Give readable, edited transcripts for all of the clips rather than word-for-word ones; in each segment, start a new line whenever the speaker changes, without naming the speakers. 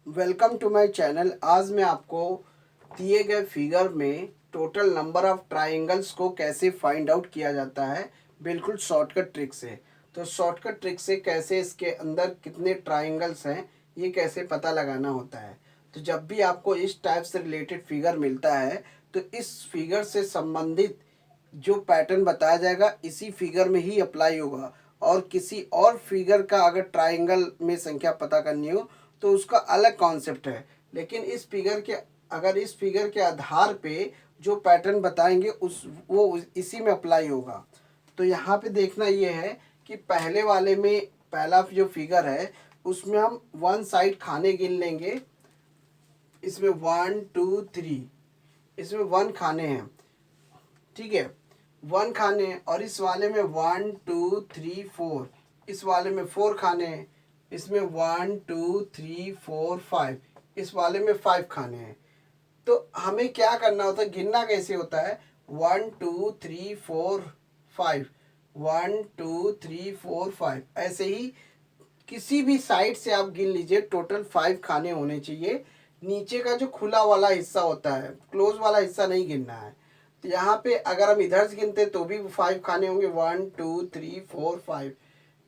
Welcome to my channel. आज मैं आपको दिए गए फिगर में टोटल नंबर ऑफ ट्राइंगल्स को कैसे फाइंड आउट किया जाता है, बिल्कुल शॉर्टकट ट्रिक से। तो शॉर्टकट ट्रिक से कैसे इसके अंदर कितने ट्राइंगल्स हैं ये कैसे पता लगाना होता है। तो जब भी आपको इस टाइप से रिलेटेड फिगर मिलता है तो इस फिगर से संबंधित जो पैटर्न बताया जाएगा इसी फिगर में ही अप्लाई होगा। और किसी और फिगर का अगर ट्राइंगल में संख्या पता करनी हो तो उसका अलग कॉन्सेप्ट है। लेकिन इस फिगर के आधार पे जो पैटर्न बताएंगे वो इसी में अप्लाई होगा। तो यहाँ पे देखना ये है कि पहले वाले में पहला जो फिगर है उसमें हम वन साइड खाने गिन लेंगे। इसमें 1 2 3, इसमें 1 खाने हैं, ठीक है, 1 खाने हैं। और इस वाले में 1 2 3 4, इस वाले में 4 खाने हैं। इसमें 1 2 3 4 5, इस वाले में 5 खाने हैं। तो हमें क्या करना होता है, गिनना कैसे होता है, 1 2 3 4 5, 1 2 3 4 5, ऐसे ही किसी भी साइड से आप गिन लीजिए। टोटल 5 खाने होने चाहिए। नीचे का जो खुला वाला हिस्सा होता है, क्लोज वाला हिस्सा नहीं गिनना है। तो यहाँ पे अगर हम इधर से गिनते तो भी 5 खाने होंगे, 1 2 3 4 5।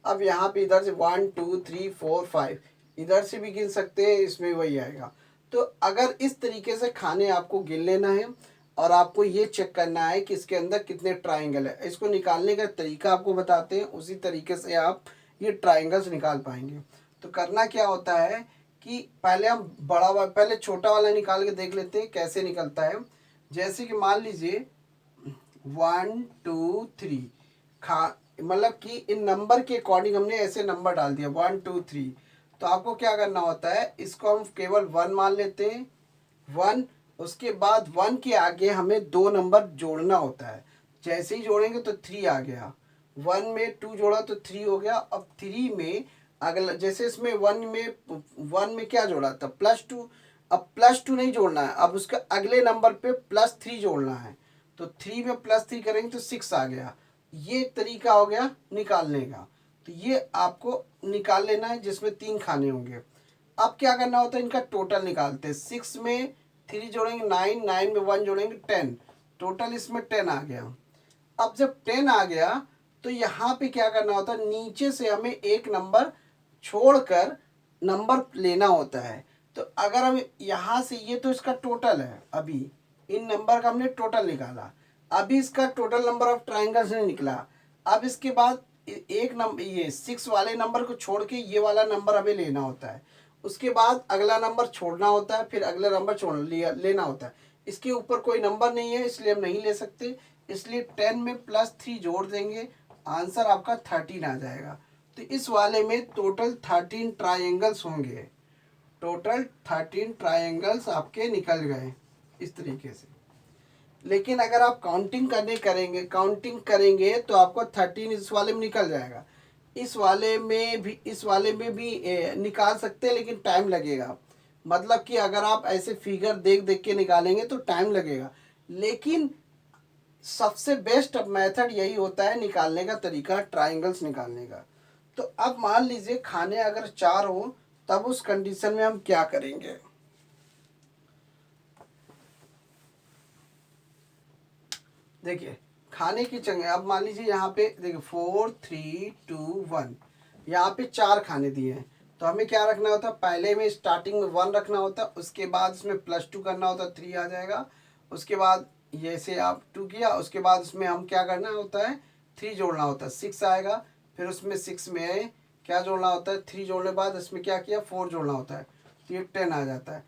अब यहाँ पे इधर से 1 2 3 4 5, इधर से भी गिन सकते हैं, इसमें वही आएगा। तो अगर इस तरीके से खाने आपको गिन लेना है और आपको ये चेक करना है कि इसके अंदर कितने ट्राइंगल है, इसको निकालने का तरीका आपको बताते हैं, उसी तरीके से आप ये ट्राइंगल्स निकाल पाएंगे। तो करना क्या होता है कि पहले हम पहले छोटा वाला निकाल के देख लेते हैं कैसे निकलता है। जैसे कि मान लीजिए 1 2 3 खा, मतलब कि इन नंबर के अकॉर्डिंग हमने ऐसे नंबर डाल दिया 1 2 3। तो आपको क्या करना होता है, इसको हम केवल 1 मान लेते हैं, 1। उसके बाद 1 के आगे हमें 2 नंबर जोड़ना होता है। जैसे ही जोड़ेंगे तो 3 आ गया, 1 में 2 जोड़ा तो 3 हो गया। अब 3 में अगला, जैसे इसमें 1 में क्या जोड़ा था, +2। अब +2 नहीं जोड़ना है, अब उसके अगले नंबर पे +3 जोड़ना है। तो 3 में +3 करेंगे तो 6 आ गया। ये एक तरीका हो गया निकालने का। तो ये आपको निकाल लेना है जिसमें 3 खाने होंगे। अब क्या करना होता है, इनका टोटल निकालते हैं। 6 में 3 जोड़ेंगे 9, 9 में 1 जोड़ेंगे 10, टोटल इसमें 10 आ गया। अब जब 10 आ गया तो यहाँ पे क्या करना होता है, नीचे से हमें एक नंबर छोड़कर नंबर लेना होता है। तो अगर हम यहाँ से, ये तो इसका टोटल है, अभी इन नंबर का हमने टोटल निकाला, अभी इसका टोटल नंबर ऑफ ट्राइंगल्स नहीं निकला। अब इसके बाद एक नंबर, ये 6 वाले नंबर को छोड़ के ये वाला नंबर हमें लेना होता है। उसके बाद अगला नंबर छोड़ना होता है, फिर अगला नंबर छोड़ लिया लेना होता है। इसके ऊपर कोई नंबर नहीं है इसलिए हम नहीं ले सकते, इसलिए 10 में +3 जोड़ देंगे, आंसर आपका 13 आ जाएगा। तो इस वाले में टोटल 13 ट्राइंगल्स होंगे। टोटल 13 ट्राइंगल्स आपके निकल गए इस तरीके से। लेकिन अगर आप काउंटिंग करेंगे तो आपको 13 इस वाले में निकल जाएगा। इस वाले में भी निकाल सकते हैं, लेकिन टाइम लगेगा। मतलब कि अगर आप ऐसे फिगर देख देख के निकालेंगे तो टाइम लगेगा। लेकिन सबसे बेस्ट मेथड यही होता है निकालने का तरीका, ट्राइंगल्स निकालने का। तो अब मान लीजिए खाने अगर 4 हो, तब उस कंडीशन में हम क्या करेंगे। देखिए खाने की जगह अब मान लीजिए यहाँ पे देखिए 4 3 2 1, यहाँ पे 4 खाने दिए हैं। तो हमें क्या रखना होता है, पहले में स्टार्टिंग में 1 रखना होता है, उसके बाद इसमें +2 करना होता है, 3 आ जाएगा। उसके बाद ये से आप 2 किया, उसके बाद उसमें हम क्या करना होता है, 3 जोड़ना होता है, 6 आएगा। फिर उसमें 6 में क्या जोड़ना होता है, 3 जोड़ने के बाद इसमें क्या किया, 4 जोड़ना होता है, तो ये 10 आ जाता है।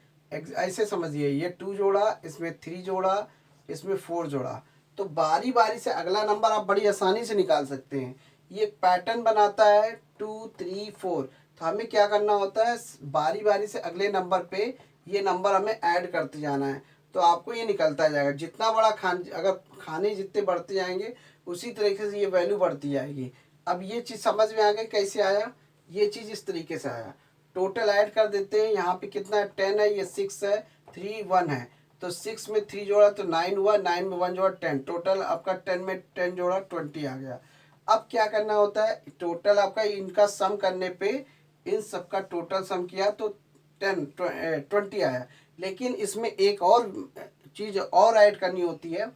ऐसे समझिए, ये 2 जोड़ा, इसमें 3 जोड़ा, इसमें 4 जोड़ा। तो बारी बारी से अगला नंबर आप बड़ी आसानी से निकाल सकते हैं। ये एक पैटर्न बनाता है 2 3 4। तो हमें क्या करना होता है, बारी बारी से अगले नंबर पे ये नंबर हमें ऐड करते जाना है। तो आपको ये निकलता जाएगा, जितना बड़ा अगर खाने जितने बढ़ते जाएंगे उसी तरीके से ये वैल्यू बढ़ती जाएगी। अब ये चीज़ समझ में आ गई कैसे आया, ये चीज़ इस तरीके से आया। टोटल ऐड कर देते हैं, यहाँ पे कितना है, 10 है, ये 6 है, 3 1 है। तो 6 में 3 जोड़ा तो 9 हुआ, 9 में 1 जोड़ा 10, टोटल आपका 10 में 10 जोड़ा 20 आ गया। अब क्या करना होता है, टोटल आपका इनका सम करने पे, इन सबका टोटल सम किया तो 20 आया। लेकिन इसमें एक और चीज़ और ऐड करनी होती है।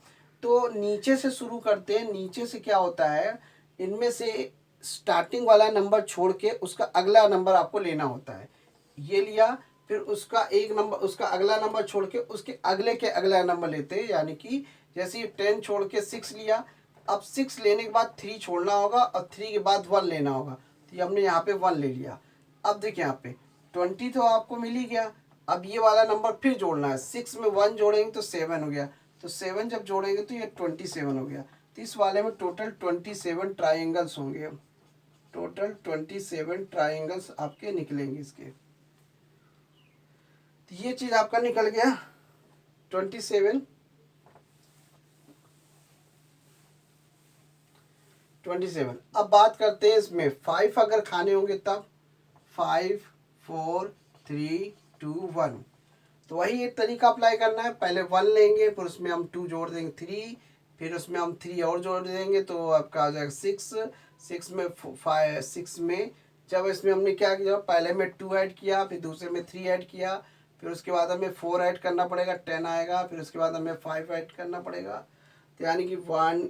तो नीचे से शुरू करते हैं। नीचे से क्या होता है, इनमें से स्टार्टिंग वाला नंबर छोड़ के उसका अगला नंबर आपको लेना होता है। ये लिया, फिर उसका एक नंबर, उसका अगला नंबर छोड़ के उसके अगले के अगला नंबर लेते हैं। यानी कि जैसे ये 10 छोड़ के 6 लिया, अब 6 लेने के बाद 3 छोड़ना होगा और 3 के बाद 1 लेना होगा। तो ये हमने यहाँ पे 1 ले लिया। अब देखिए यहाँ पे 20 तो आपको मिल ही गया। अब ये वाला नंबर फिर जोड़ना है। 6 में 1 जोड़ेंगे तो 7 हो गया। तो 7 जब जोड़ेंगे तो ये 27 हो गया। तो इस वाले में टोटल 27 ट्राइंगल्स होंगे। टोटल 27 ट्राइंगल्स आपके निकलेंगे इसके। तो ये चीज़ आपका निकल गया 27। 27। अब बात करते हैं इसमें 5 अगर खाने होंगे तब 5 4 3 2 1। तो वही एक तरीका अप्लाई करना है। पहले 1 लेंगे, फिर उसमें हम 2 जोड़ देंगे 3, फिर उसमें हम 3 और जोड़ देंगे तो आपका आ जाएगा 6। 6 में 5, 6 में जब इसमें हमने क्या किया, पहले में 2 ऐड किया, फिर दूसरे में 3 ऐड किया, फिर उसके बाद हमें 4 ऐड करना पड़ेगा, 10 आएगा, फिर उसके बाद हमें 5 ऐड करना पड़ेगा। तो यानी कि 1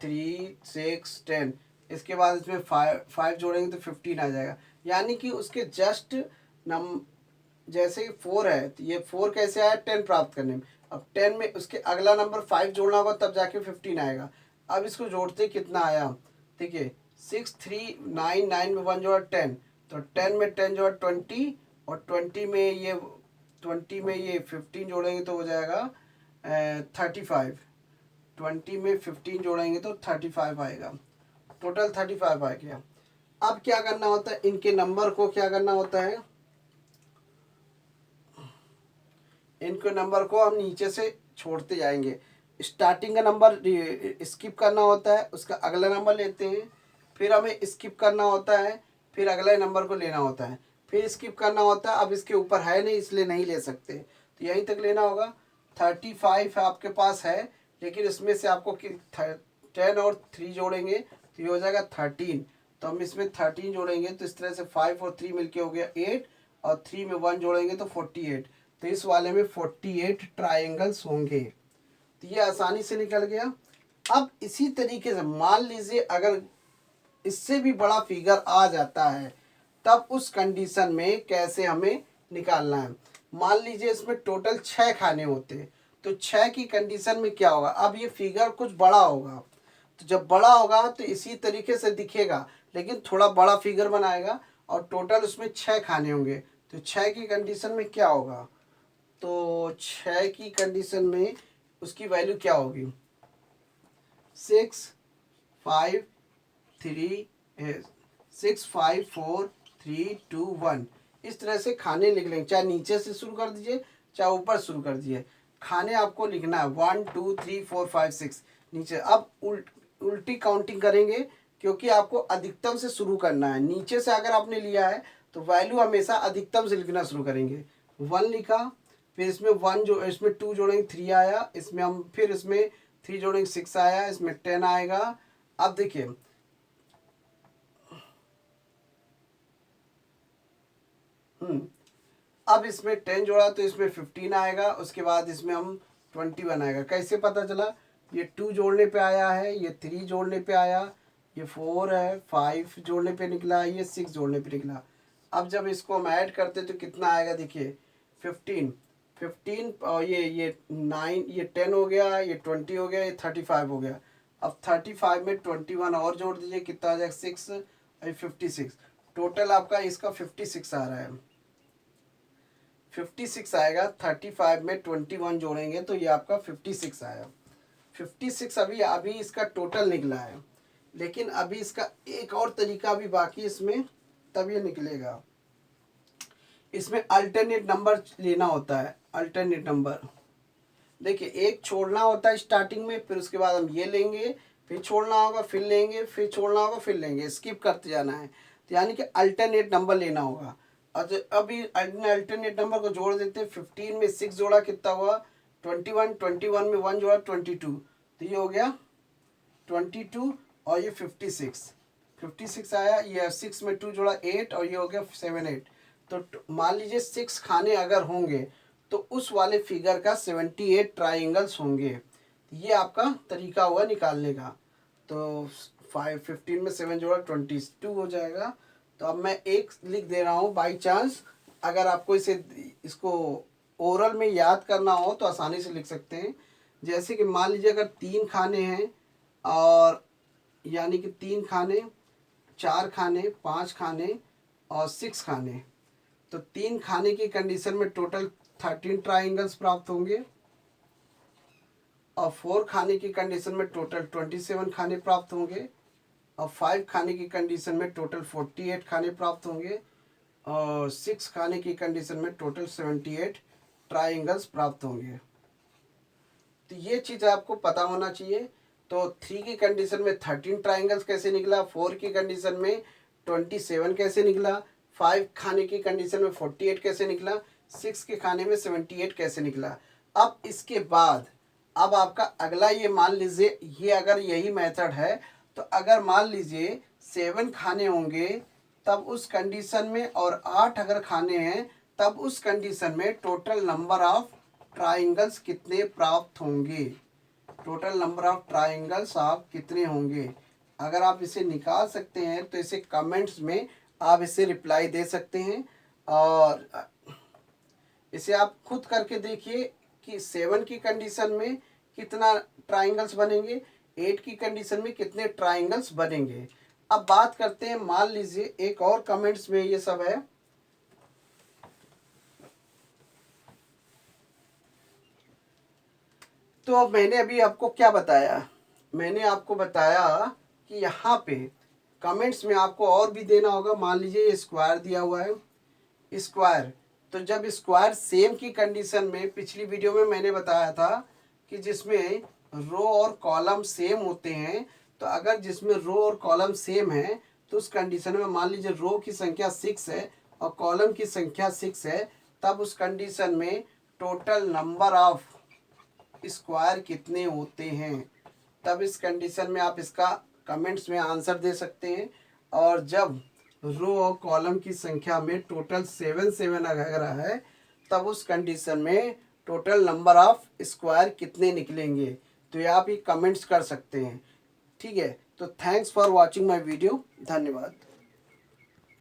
3 6 10। इसके बाद इसमें 5 जोड़ेंगे तो 15 आ जाएगा। यानी कि उसके जस्ट नम जैसे कि 4 है तो ये 4 कैसे आया 10 प्राप्त करने में। अब 10 में उसके अगला नंबर 5 जोड़ना होगा तब जाके 15 आएगा। अब इसको जोड़ते कितना आया, देखिए 6 3 9, 9 में 1 जोड़ा 10, तो 10 में 10 जोड़ा 20, और 20 में ये 15 जोड़ेंगे तो हो जाएगा 35। 20 में 15 जोड़ेंगे तो 35 आएगा। टोटल 35 आ गया। अब क्या करना होता है, इनके नंबर को क्या करना होता है, इनके नंबर को हम नीचे से छोड़ते जाएंगे। स्टार्टिंग का नंबर स्किप करना होता है, उसका अगला नंबर लेते हैं, फिर हमें स्किप करना होता है, फिर अगले नंबर को लेना होता है, फिर स्किप करना होता है। अब इसके ऊपर है नहीं इसलिए नहीं ले सकते, तो यहीं तक लेना होगा। 35 आपके पास है, लेकिन इसमें से आपको 10 और 3 जोड़ेंगे तो ये हो जाएगा 13। तो हम इसमें 13 जोड़ेंगे तो इस तरह से 5 और 3 मिलके हो गया 8, और 3 में 1 जोड़ेंगे तो 48। तो इस वाले में 48 ट्राइंगल्स होंगे। तो ये आसानी से निकल गया। अब इसी तरीके से मान लीजिए अगर इससे भी बड़ा फिगर आ जाता है, तब उस कंडीशन में कैसे हमें निकालना है। मान लीजिए इसमें टोटल 6 खाने होते, तो 6 की कंडीशन में क्या होगा, अब ये फिगर कुछ बड़ा होगा, तो जब बड़ा होगा तो इसी तरीके से दिखेगा, लेकिन थोड़ा बड़ा फिगर बनाएगा, और टोटल उसमें 6 खाने होंगे। तो 6 की कंडीशन में क्या होगा, तो 6 की कंडीशन में उसकी वैल्यू क्या होगी, 6 5 3 6 5 4 3 2 1। इस तरह से खाने लिख लेंगे, चाहे नीचे से शुरू कर दीजिए चाहे ऊपर शुरू कर दीजिए। खाने आपको लिखना है 1 2 3 4 5 6 नीचे। अब उल्टी काउंटिंग करेंगे, क्योंकि आपको अधिकतम से शुरू करना है। नीचे से अगर आपने लिया है तो वैल्यू हमेशा अधिकतम से लिखना शुरू करेंगे। 1 लिखा, फिर इसमें 1 जो इसमें 2 जोड़ेंगे 3 आया, इसमें हम फिर इसमें 3 जोड़ेंगे 6 आया, इसमें 10 आएगा। अब देखिए अब इसमें 10 जोड़ा तो इसमें 15 आएगा, उसके बाद इसमें हम 21 आएगा। कैसे पता चला, ये 2 जोड़ने पे आया है, ये 3 जोड़ने पे आया, ये 4 है, 5 जोड़ने पे निकला, ये 6 जोड़ने पे निकला। अब जब इसको हम ऐड करते तो कितना आएगा, देखिए 15 और ये 9, ये 10 हो गया, ये 20 हो गया, ये 35 हो गया। अब 35 में 21 और जोड़ दीजिए, कितना आ जाएगा 6 और 56। टोटल आपका इसका 56 आ रहा है। 56 आएगा। 35 में 21 जोड़ेंगे तो ये आपका 56 आया। 56 अभी अभी इसका टोटल निकला है, लेकिन अभी इसका एक और तरीका भी बाकी इसमें, तब ये निकलेगा। इसमें अल्टरनेट नंबर लेना होता है। अल्टरनेट नंबर देखिए, एक छोड़ना होता है स्टार्टिंग में, फिर उसके बाद हम ये लेंगे, फिर छोड़ना होगा, फिर लेंगे, फिर छोड़ना होगा, फिर लेंगे, स्किप करते जाना है। तो यानी कि अल्टरनेट नंबर लेना होगा। और अभी अल्टरनेट नंबर को जोड़ देते हैं। 15 में 6 जोड़ा कितना हुआ 21, 21 में 1 जोड़ा 22, तो ये हो गया 22, और ये 56 आया। ये 6 में 2 जोड़ा 8, और ये हो गया 7 8। तो मान लीजिए 6 खाने अगर होंगे तो उस वाले फिगर का 78 ट्राइंगल्स होंगे। ये आपका तरीका हुआ निकालने का। तो 15 में 7 जोड़ा 22 हो जाएगा। तो अब मैं एक लिख दे रहा हूँ बाई चांस, अगर आपको इसको ओरल में याद करना हो तो आसानी से लिख सकते हैं। जैसे कि मान लीजिए अगर 3 खाने हैं, और यानी कि 3 खाने, 4 खाने, 5 खाने और 6 खाने, तो 3 खाने की कंडीशन में टोटल 13 ट्राइंगल्स प्राप्त होंगे, और 4 खाने की कंडीशन में टोटल 27 खाने प्राप्त होंगे, और 5 खाने की कंडीशन में टोटल 48 खाने प्राप्त होंगे, और 6 खाने की कंडीशन में टोटल 78 ट्राइंगल्स प्राप्त होंगे। तो ये चीज़ आपको पता होना चाहिए। तो 3 की कंडीशन में 13 ट्राइंगल्स कैसे निकला, 4 की कंडीशन में 27 कैसे निकला, 5 खाने की कंडीशन में 48 कैसे निकला, 6 के खाने में 78 कैसे निकला। अब इसके बाद अब आपका अगला ये मान लीजिए, ये अगर यही मेथड है तो अगर मान लीजिए 7 खाने होंगे तब उस कंडीशन में, और 8 अगर खाने हैं तब उस कंडीशन में टोटल नंबर ऑफ ट्राइंगल्स कितने प्राप्त होंगे, टोटल नंबर ऑफ ट्राइंगल्स आप कितने होंगे। अगर आप इसे निकाल सकते हैं तो इसे कमेंट्स में आप इसे रिप्लाई दे सकते हैं, और इसे आप खुद करके देखिए कि 7 की कंडीशन में कितना ट्राइंगल्स बनेंगे, 8 की कंडीशन में कितने ट्राइंगल्स बनेंगे। अब बात करते हैं, मान लीजिए एक और कमेंट्स में ये सब है। तो मैंने अभी आपको क्या बताया, मैंने आपको बताया कि यहाँ पे कमेंट्स में आपको और भी देना होगा। मान लीजिए ये स्क्वायर दिया हुआ है, स्क्वायर, तो जब स्क्वायर सेम की कंडीशन में, पिछली वीडियो में मैंने बताया था कि जिसमें रो और कॉलम सेम होते हैं, तो अगर जिसमें रो और कॉलम सेम है तो उस कंडीशन में मान लीजिए रो की संख्या 6 है और कॉलम की संख्या 6 है, तब उस कंडीशन में टोटल नंबर ऑफ स्क्वायर कितने होते हैं। तब इस कंडीशन में आप इसका कमेंट्स में आंसर दे सकते हैं। और जब रो और कॉलम की संख्या में टोटल 7 अगर है तब उस कंडीशन में टोटल नंबर ऑफ स्क्वायर कितने निकलेंगे। तो ये आप ही कमेंट्स कर सकते हैं। ठीक है, तो thanks for watching my video. धन्यवाद।